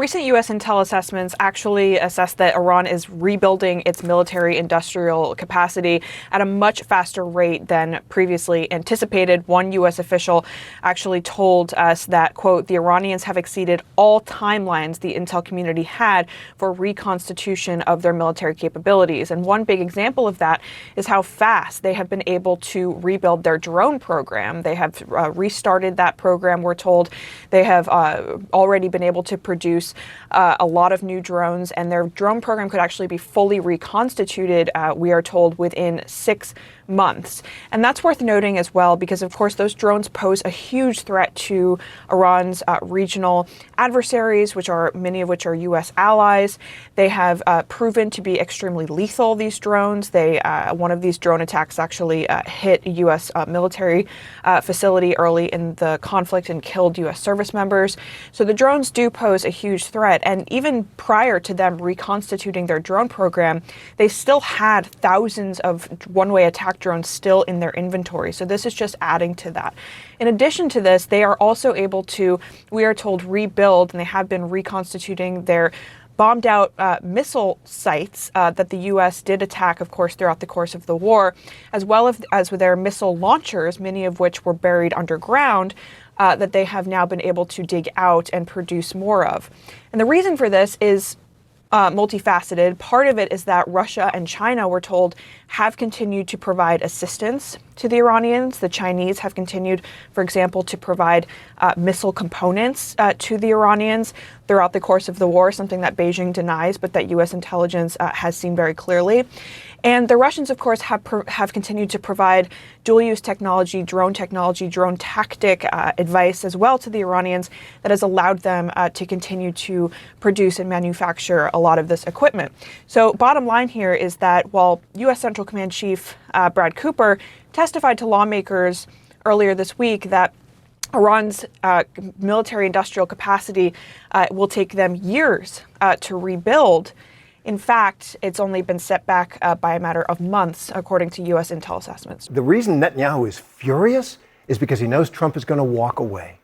recent U.S. intel assessments actually assess that Iran is rebuilding its military industrial capacity at a much faster rate than previously anticipated. One U.S. official actually told us that, quote, the Iranians have exceeded all timelines the intel community had for reconstitution of their military capabilities. And one big example of that is how fast they have been able to rebuild their drone program. They have restarted that program, we're told. They have already been able to produce a lot of new drones, and their drone program could actually be fully reconstituted, we are told, within 6 months. And that's worth noting as well, because of course those drones pose a huge threat to Iran's regional adversaries, which are many of which are U.S. allies. They have proven to be extremely lethal, these drones. One of these drone attacks actually hit a U.S. military facility early in the conflict and killed U.S. service members. So the drones do pose a huge threat. And even prior to them reconstituting their drone program, they still had thousands of one-way attack drones still in their inventory. So this is just adding to that. In addition to this, they are also able to, we are told, rebuild, and they have been reconstituting their bombed out missile sites that the U.S. did attack, of course, throughout the course of the war, as well as with their missile launchers, many of which were buried underground, that they have now been able to dig out and produce more of. And the reason for this is multifaceted. Part of it is that Russia and China, we're told, have continued to provide assistance to the Iranians. The Chinese have continued, for example, to provide missile components to the Iranians throughout the course of the war, something that Beijing denies, but that U.S. intelligence has seen very clearly. And the Russians, of course, have continued to provide dual-use technology, drone tactic advice as well to the Iranians that has allowed them to continue to produce and manufacture a lot of this equipment. So bottom line here is that while U.S. Central Command Chief Brad Cooper testified to lawmakers earlier this week that Iran's military industrial capacity will take them years to rebuild, in fact, it's only been set back by a matter of months, according to U.S. intel assessments. The reason Netanyahu is furious is because he knows Trump is going to walk away.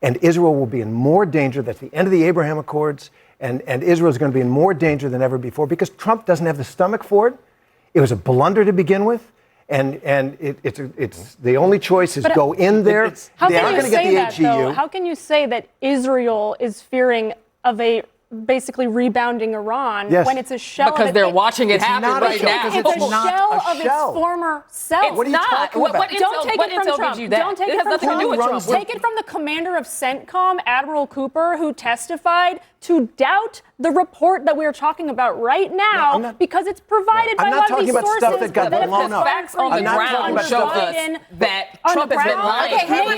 And Israel will be in more danger. That's the end of the Abraham Accords. And Israel is going to be in more danger than ever before because Trump doesn't have the stomach for it. It was a blunder to begin with. And it's the only choice is go in there. How can you say that, though? How can you say that Israel is fearing of a basically rebounding Iran when it's a shell because they're watching it happen right now. It's a shell of its former self. What are you talking about? Don't take it from Trump. Don't take it from Trump. Take it from the commander of CENTCOM, Admiral Cooper, who testified to doubt the report that we're talking about right now because it's provided by one of these sources stuff that got blown up. Facts on the ground show us that Trump has been lying. Okay, hang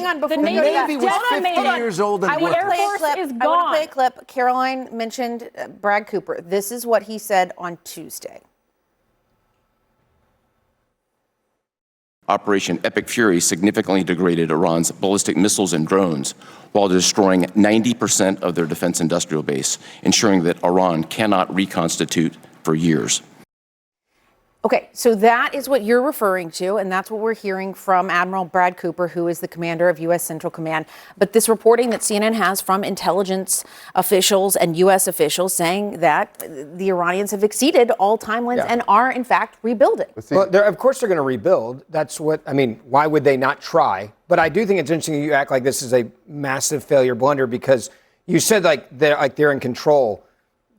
on. The Navy was 50 years old and I want to play a clip. Caroline mentioned Brad Cooper. This is what he said on Tuesday. Operation Epic Fury significantly degraded Iran's ballistic missiles and drones while destroying 90% of their defense industrial base, ensuring that Iran cannot reconstitute for years. Okay, so that is what you're referring to, and that's what we're hearing from Admiral Brad Cooper, who is the commander of U.S. Central Command. But this reporting that CNN has from intelligence officials and U.S. officials saying that the Iranians have exceeded all timelines and are, in fact, rebuilding. Well, of course they're going to rebuild. That's what, I mean, why would they not try? But I do think it's interesting you act like this is a massive failure blunder because you said they're in control.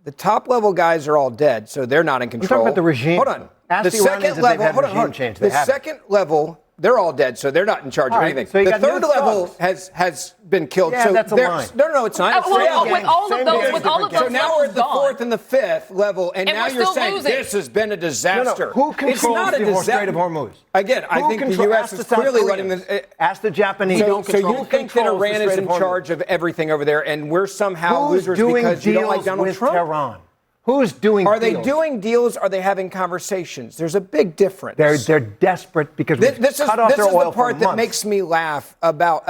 The top level guys are all dead, so they're not in control. I'm talking about the regime. Hold on. Ask the second level, The second level, they're all dead, so they're not in charge of anything. So the third level has been killed. Yeah, so that's a lie. No, it's not. With all of those, so now we're at the fourth and the fifth level, and now you're saying this has been a disaster. Who controls the Strait of Hormuz? Again, I think the U.S. is clearly letting this. Ask the Japanese. So you think that Iran is in charge of everything over there, and we're somehow losers because you don't like Donald Trump? Tehran? Who's doing deals? Are they doing deals? Are they having conversations? There's a big difference. They're desperate because this is the part that makes me laugh about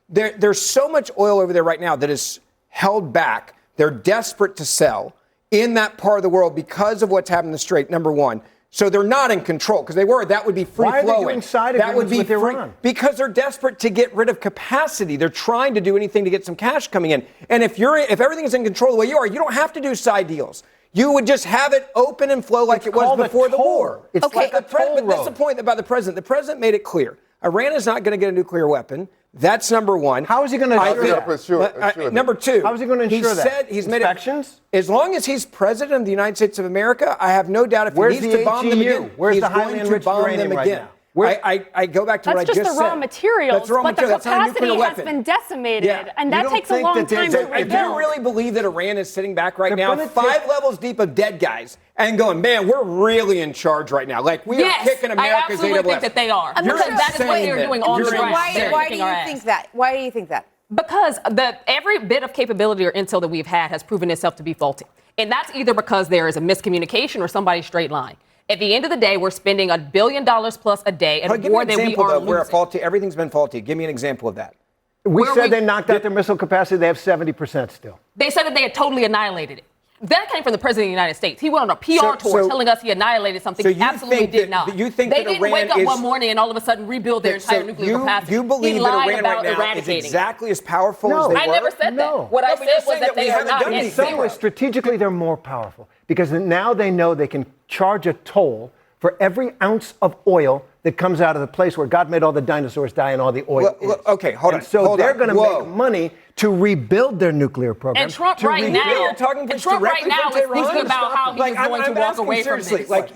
there's so much oil over there right now that is held back. They're desperate to sell in that part of the world because of what's happened in the Strait, number one. So they're not in control because they were. That would be free flowing. Why are they doing side agreements with Iran? Because they're desperate to get rid of capacity. They're trying to do anything to get some cash coming in. And if everything is in control the way you are, you don't have to do side deals. You would just have it open and flow like it was before the war. It's like a toll but that's the road. point about the president. The president made it clear. Iran is not going to get a nuclear weapon. That's number one. How is he going to ensure that? Number two. How is he going to ensure that? Said he's Inspections? made it. As long as he's president of the United States of America, I have no doubt if Where's he needs the to bomb them HEU? again, Where's he's the highly going to enriched bomb uranium them right again. now? I go back to what I just said. That's just the raw materials, That's raw but material. the That's not a nuclear capacity has weapon. been decimated, Yeah. and You that don't takes a think long that time there's to a- Do you rebuild. really believe that Iran is sitting back right They're now, gonna 5 take- levels deep of dead guys, and going, man, we're really in charge right now? Like, we are kicking I America's absolutely AWS. think that they are. I'm Because not that is what saying they're that. doing on the You're ground. right. They're Why do kicking you our ass. think that? Why do you think that? Because every bit of capability or intel that we've had has proven itself to be faulty. And that's either because there is a miscommunication or somebody's straight line. At the end of the day, we're spending $1 billion plus a day at a Give me war an that we example, are though, where losing. everything's been faulty. Give me an example of that. We said they knocked out their missile capacity. They have 70% still. They said that they had totally annihilated it. That came from the president of the United States. He went on a PR tour telling us he annihilated something. So He you absolutely think did that- not. you think they that didn't Iran wake up is- one morning and all of a sudden rebuild their entire nuclear capacity. You believe he that lied Iran about right now is eradicating it. exactly as powerful as they were? I never said No. that. What I No, but said you're was saying that that we they are haven't not done yet anything. In some ways, strategically, they're more powerful because now they know they can charge a toll for every ounce of oil that comes out of the place where God made all the dinosaurs die and all the oil is. Okay, hold on. And so hold they're on. going to Whoa. make money to rebuild their nuclear program. And Trump to right rebuild- now, You're talking and just Trump right directly now from is Tehran? thinking about how he Like, is going to I'm walk asking away from seriously, this. like,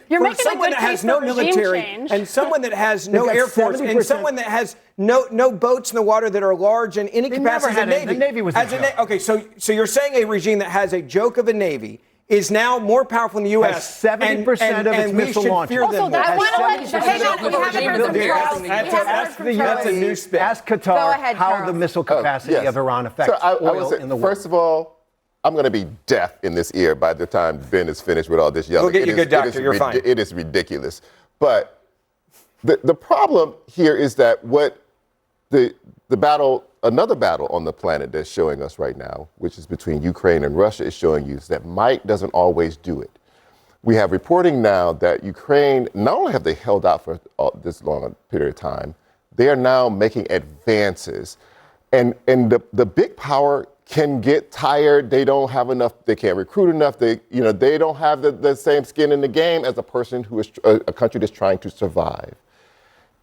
You're for making a someone good that case has no for regime military change. and someone that has no got air force and 70%. someone that has no boats in the water that are large in any They capacity never as a had navy. the Navy was a As a joke. Okay, so you're saying a regime that has a joke of a navy is now more powerful in the U.S. Has 70% of its and we missile should launches. fear Also, them I more. want to let you hang on. We haven't heard from That's- Charles. We that's- haven't that's heard from the- Charles. that's a new spin. Ask Qatar Go ahead, how Charles. the missile capacity Yes. of Iran affects So I oil would say, in the world. first of all, I'm going to be deaf in this ear by the time Ben is finished with all this yelling. We'll get you a good doctor. It is You're fine. It is ridiculous. But the problem here is that what the battle, another battle on the planet that's showing us right now, which is between Ukraine and Russia, is showing you is that might doesn't always do it. We have reporting now that Ukraine, not only have they held out for this long a period of time, they are now making advances. And the big power can get tired. They don't have enough, they can't recruit enough. They don't have the same skin in the game as a person who is a country that's trying to survive.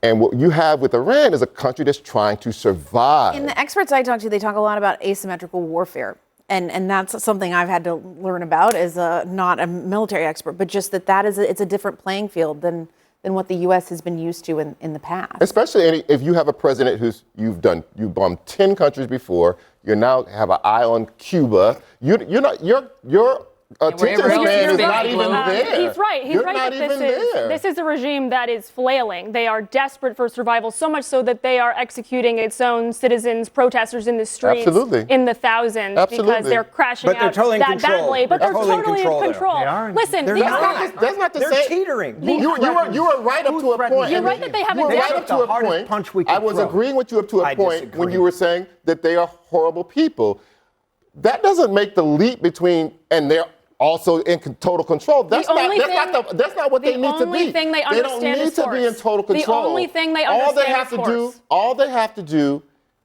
And what you have with Iran is a country that's trying to survive. In the experts I talk to, they talk a lot about asymmetrical warfare. And that's something I've had to learn about as not a military expert, but just that it's a different playing field than what the U.S. has been used to in the past. Especially if you have a president you've bombed 10 countries before, you now have an eye on Cuba. Your attention wherever else span you're is not big, even there. He's right. He's You're right not that even there. this is a regime that is flailing. They are desperate for survival, so much so that they are executing its own citizens, protesters in the streets Absolutely. in the thousands because Absolutely. they're crashing But they're out totally in that control. badly. But They're they're totally in totally control in there. control. They are in Listen, They're these not. are That's not to They're say teetering. You were right up to a point. You're right that they have You were a right different- up to The a hardest point. punch we could I was throw. agreeing with you up to a I point disagree. when you were saying that they are horrible people. That doesn't make the leap between and they're also in total control. That's not what they need to be. The only thing they don't understand need is to be in force. total The control. only thing they all they understand have is to force. do, all they have to do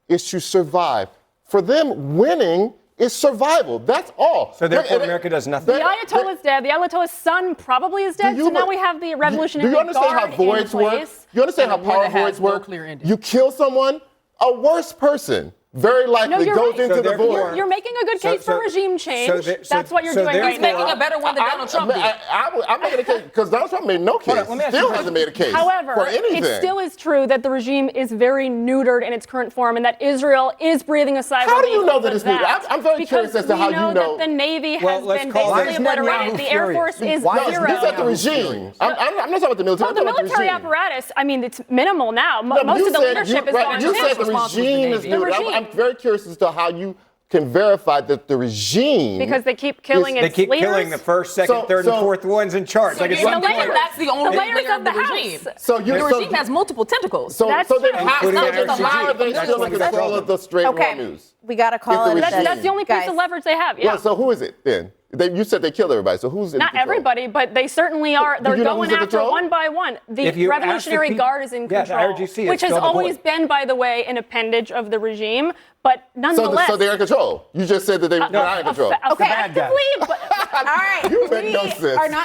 is to survive. For them, winning is survival. That's all. So therefore, America does nothing. The Ayatollah is dead. The Ayatollah's son probably is dead. So now we have the revolutionary Do you understand guard how voids in work? place. You understand how And a war power that has voids no work? clear ending. You kill someone, a worse person very likely you're goes right. into So the therefore- void. You're making a good case for regime change. That's what you're doing right He's making now. a better one than Donald Trump did. I'm making a case because Donald Trump made no case. Hold on, let me ask Still you hasn't made a case However, for anything. it still is true that the regime is very neutered in its current form and that Israel is breathing a sigh of How do relief you know over that it's neutered? I'm very curious Because as to how we you know. that the Navy Well, has let's been call basically it- obliterated. The Air Force is Why is zero. This is the regime. I'm not talking about the military. Well, the I'm talking about military regime. apparatus, I mean, it's minimal now. No, but Most you of the said leadership is gone You too. said the regime is The neutered. regime. I'm very curious as to how you can verify that the regime. Because they keep killing They its keep leaders. killing the first, second, third, and fourth ones in charge. Like it's The one layers, point. that's the only layers layer of the regime. house. So you- The so- regime has multiple tentacles. So That's then true. how, Including so the then how are they RCG. still in That's control of the straight raw Okay, news? we got to call If it the a regime- day. That's the only piece Guys, of leverage they have. Yeah. Well, so who is it then? You said they killed everybody. So who's in Not control? everybody, but they certainly are. They're you know going who's in after control? one by one. The If you ask the Revolutionary people- Guard is in Yeah, the control, RGC is which has still the always board. been, by the way, an appendage of the regime. But nonetheless, So they're in control. You just said that they're not in control. Okay. Effectively, but All right. You make no We sense. are not